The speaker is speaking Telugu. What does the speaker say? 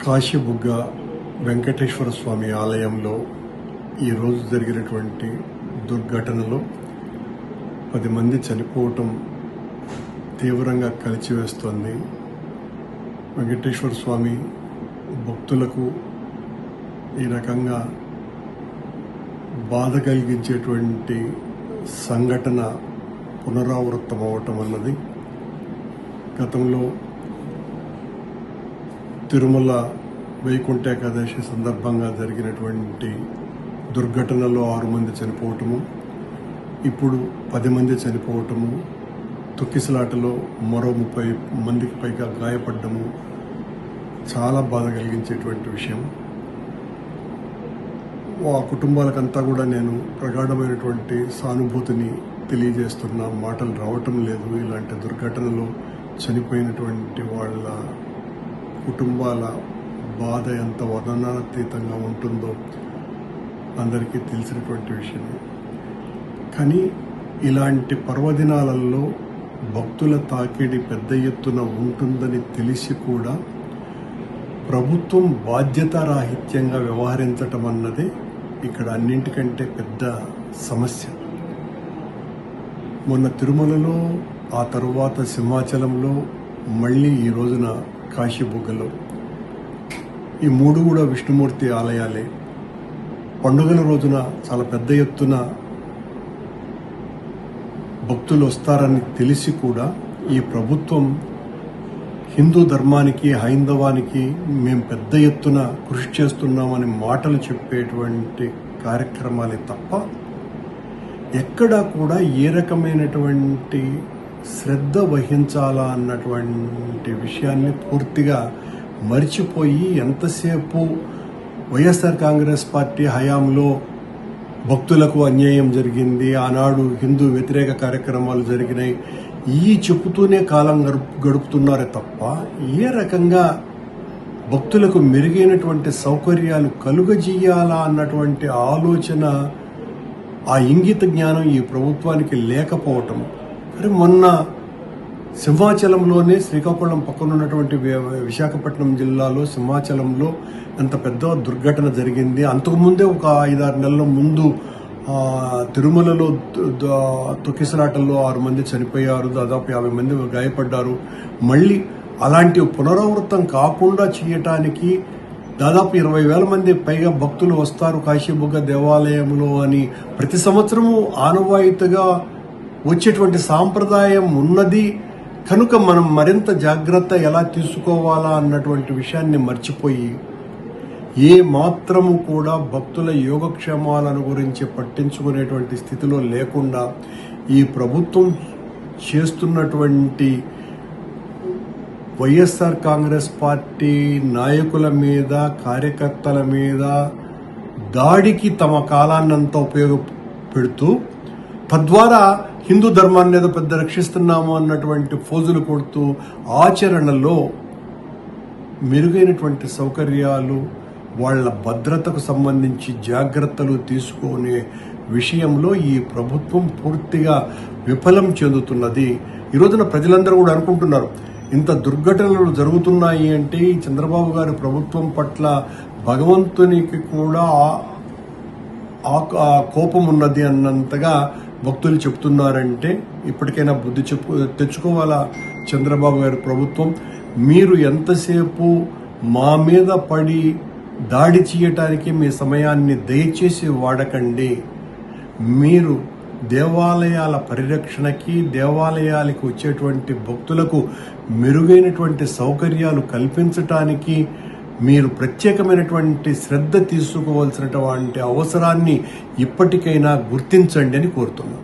కాశీబుగ్గ వెంకటేశ్వర స్వామి ఆలయంలో ఈరోజు జరిగినటువంటి దుర్ఘటనలో 10 మంది చనిపోవటం తీవ్రంగా కలిచివేస్తోంది. వెంకటేశ్వర స్వామి భక్తులకు ఈ రకంగా బాధ కలిగించేటువంటి సంఘటన పునరావృతం అవటం అన్నది గతంలో తిరుమల వైకుంఠ ఏకాదశి సందర్భంగా జరిగినటువంటి దుర్ఘటనలో 6 మంది చనిపోవటము, ఇప్పుడు 10 మంది చనిపోవటము, తొక్కిసలాటలో మరో 30 మందికి పైగా గాయపడ్డము చాలా బాధ కలిగించేటువంటి విషయం. ఆ కుటుంబాలకంతా కూడా నేను ప్రగాఢమైనటువంటి సానుభూతిని తెలియజేస్తున్నా. మాటలు రావటం లేదు. ఇలాంటి దుర్ఘటనలో చనిపోయినటువంటి వాళ్ళ కుటుంబాల బాధ ఎంత వర్ణనాతీతంగా ఉంటుందో అందరికీ తెలిసినటువంటి విషయమే. కానీ ఇలాంటి పర్వదినాలలో భక్తుల తాకిడి పెద్ద ఎత్తున ఉంటుందని తెలిసి కూడా ప్రభుత్వం బాధ్యతారాహిత్యంగా వ్యవహరించటం అన్నదే ఇక్కడ అన్నింటికంటే పెద్ద సమస్య. మొన్న తిరుమలలో, ఆ తరువాత సింహాచలంలో, మళ్ళీ ఈ రోజున కాశీబుగ్గలో ఈ 3 కూడా విష్ణుమూర్తి ఆలయాలే. పండుగల రోజున చాలా పెద్ద ఎత్తున భక్తులు వస్తారని తెలిసి కూడా ఈ ప్రభుత్వం హిందూ ధర్మానికి, హైందవానికి మేము పెద్ద ఎత్తున కృషి చేస్తున్నామని మాటలు చెప్పేటువంటి కార్యక్రమాలే తప్ప ఎక్కడా కూడా ఏ రకమైనటువంటి శ్రద్ధ వహించాలా అన్నటువంటి విషయాన్ని పూర్తిగా మర్చిపోయి ఎంతసేపు వైఎస్ఆర్ కాంగ్రెస్ పార్టీ హయాంలో భక్తులకు అన్యాయం జరిగింది, ఆనాడు హిందూ వ్యతిరేక కార్యక్రమాలు జరిగినాయి, ఈ చెప్పుతూనే కాలం గడుపుతున్నారే తప్ప ఏ రకంగా భక్తులకు మెరుగైనటువంటి సౌకర్యాలు కలుగజేయాలా అన్నటువంటి ఆలోచన, ఆ ఇంగిత జ్ఞానం ఈ ప్రభుత్వానికి లేకపోవటం. మరి మొన్న సింహాచలంలోనే, శ్రీకాకుళం పక్కన ఉన్నటువంటి విశాఖపట్నం జిల్లాలో సింహాచలంలో అంత పెద్ద దుర్ఘటన జరిగింది. అంతకుముందే ఒక 5-6 నెలల ముందు తిరుమలలో తొక్కిసలాటల్లో 6 మంది చనిపోయారు, దాదాపు 50 మంది గాయపడ్డారు. మళ్ళీ అలాంటి పునరావృతం కాకుండా చేయటానికి దాదాపు 20,000 మంది పైగా భక్తులు వస్తారు కాశీబుగ్గ దేవాలయంలో అని ప్రతి సంవత్సరము ఆనవాయితీగా వచ్చేటువంటి సాంప్రదాయం ఉన్నది కనుక మనం మరింత జాగ్రత్త ఎలా తీసుకోవాలా అన్నటువంటి విషయాన్ని మర్చిపోయి ఏ మాత్రము కూడా భక్తుల యోగక్షేమాలను గురించి పట్టించుకునేటువంటి స్థితిలో లేకుండా ఈ ప్రభుత్వం చేస్తున్నటువంటి వైఎస్ఆర్ కాంగ్రెస్ పార్టీ నాయకుల మీద, కార్యకర్తల మీద దాడికి తమ కాలాన్నంతా ఉపయోగపెడుతూ తద్వారా హిందూ ధర్మాన్ని ఏదో పెద్ద రక్షిస్తున్నాము అన్నటువంటి ఫోజులు కొడుతూ ఆచరణలో మెరుగైనటువంటి సౌకర్యాలు, వాళ్ల భద్రతకు సంబంధించి జాగ్రత్తలు తీసుకునే విషయంలో ఈ ప్రభుత్వం పూర్తిగా విఫలం చెందుతున్నది. ఈ రోజున ప్రజలందరూ కూడా అనుకుంటున్నారు, ఇంత దుర్ఘటనలు జరుగుతున్నాయి అంటే చంద్రబాబు గారి ప్రభుత్వం పట్ల భగవంతునికి కూడా కోపం ఉన్నది అన్నంతగా భక్తులు చెప్తున్నారంటే ఇప్పటికైనా బుద్ధి తెచ్చుకోవాలా చంద్రబాబు గారి ప్రభుత్వం. మీరు ఎంతసేపు మా మీద పడి దాడి చేయటానికి మీ సమయాన్ని దయచేసి వాడకండి. మీరు దేవాలయాల పరిరక్షణకి, దేవాలయాలకు వచ్చేటువంటి భక్తులకు మెరుగైనటువంటి సౌకర్యాలు కల్పించటానికి మీరు ప్రత్యేకమైనటువంటి శ్రద్ధ తీసుకోవాల్సినటువంటి అవసరాన్ని ఇప్పటికైనా గుర్తించండి అని కోరుతున్నాను.